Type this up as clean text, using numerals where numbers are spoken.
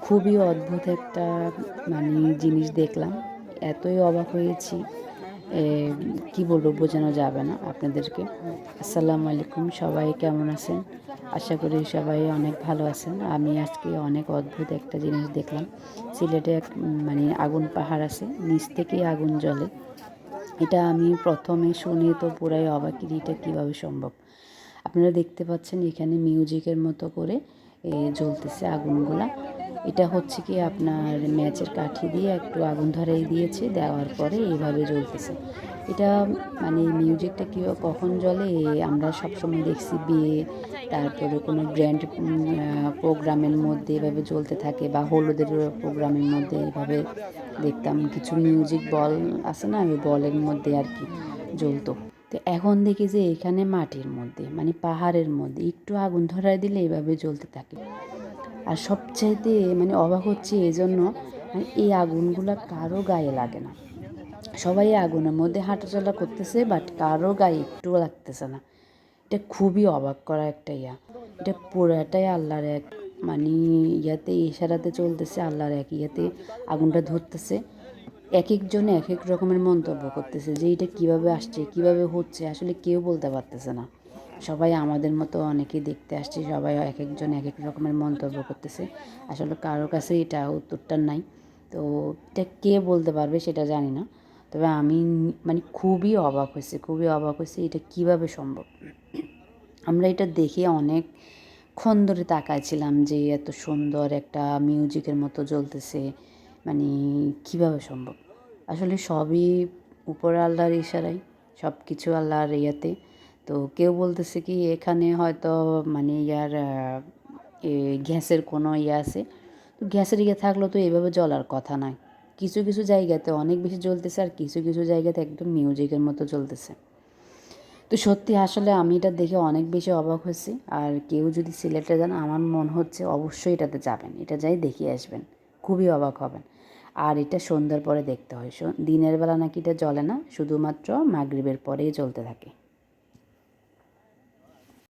খুবই অদ্ভুত একটা মানে জিনিস দেখলাম। এতই অবাক হয়েছি, এ কি বলবো বোঝানো যাবে না আপনাদেরকে। আসসালামু আলাইকুম, সবাই কেমন আছেন? আশা করি সবাই অনেক ভালো আছেন। আমি আজকে অনেক অদ্ভুত একটা জিনিস দেখলাম। সিলেটে এক মানে আগুন পাহাড় আছে, নিচ থেকেই আগুন জ্বলে। এটা আমি প্রথমে শুনে তো পুরাই অবাক, এটা কীভাবে সম্ভব। আপনারা দেখতে পাচ্ছেন এখানে মিউজিকের মতো করে জ্বলতেছে আগুনগুলা। এটা হচ্ছে কি আপনার ম্যাচের কাঠি দিয়ে একটু আগুন ধরাই দিয়েছে, দেওয়ার পরে এইভাবে জ্বলতেছে। এটা মানে মিউজিকটা কী কখন জ্বলে, আমরা সবসময় দেখছি বিয়ে, তারপরে কোনো গ্র্যান্ড প্রোগ্রামের মধ্যে এভাবে জ্বলতে থাকে, বা হলুদের প্রোগ্রামের মধ্যে এভাবে দেখতাম কিছু মিউজিক বল আছে না, ওই বলের মধ্যে আর কি জ্বলতো। তো এখন দেখি যে এখানে মাটির মধ্যে মানে পাহাড়ের মধ্যে একটু আগুন ধরায় দিলে এভাবে জ্বলতে থাকে। আর সবচাইতে মানে অবাক হচ্ছে এই জন্য, মানে এই আগুনগুলা কারো গায়ে লাগে না। সবাই এই আগুনের মধ্যে হাঁটাচলা করতেছে, বাট কারো গায়ে একটুও লাগতেছে না। এটা খুবই অবাক করা একটা ইয়া। এটা পুরাটাই আল্লাহর এক মানে ইয়াতে ইশারাতে চলতেছে, আল্লাহর এক ইয়াতে আগুনটা ধরতেছে। এক একজনে এক এক রকমের মন্তব্য করতেছে যে এটা কীভাবে আসছে, কীভাবে হচ্ছে, আসলে কেউ বলতে পারতেছে না। সবাই আমাদের মতো অনেকেই দেখতে আসছে, সবাই এক একজন এক এক রকমের মন্তব্য করতেছে। আসলে কারো কাছে এটা উত্তরটা নাই। তো এটা কে বলতে পারবে সেটা জানি না। তবে আমি মানে খুবই অবাক হয়েছি, খুবই অবাক হয়েছি, এটা কীভাবে সম্ভব। আমরা এটা দেখে অনেকক্ষণ ধরে তাকাইছিলাম যে এত সুন্দর একটা মিউজিকের মতো জ্বলতেছে, মানে কীভাবে সম্ভব। আসলে সবই উপরে আল্লাহর ইশারায়, সব কিছু আল্লাহর ইয়াতে। তো কেউ বলতেছে কি এখানে হয়তো মানে গ্যাসের কোনো ইয়ে আছে। তো গ্যাসের ইয়ে থাকলেও তো এভাবে জ্বলার কথা নয়। কিছু কিছু জায়গাতে অনেক বেশি জ্বলতেছে, আর কিছু কিছু জায়গাতে একদম মিউজিকের মতো জ্বলতেছে। তো সত্যি আসলে আমি এটা দেখে অনেক বেশি অবাক হয়েছি। আর কেউ যদি সিলেটে যান, আমার মনে হচ্ছে অবশ্যই এটাতে যাবেন, এটা যাই দেখিয়ে আসবেন, খুবই অবাক হবেন। আর এটা সন্ধ্যার পরে দেখতে হয়, দিনের বেলা নাকি এটা জ্বলে না, শুধুমাত্র মাগরিবের পরেই জ্বলতে থাকে।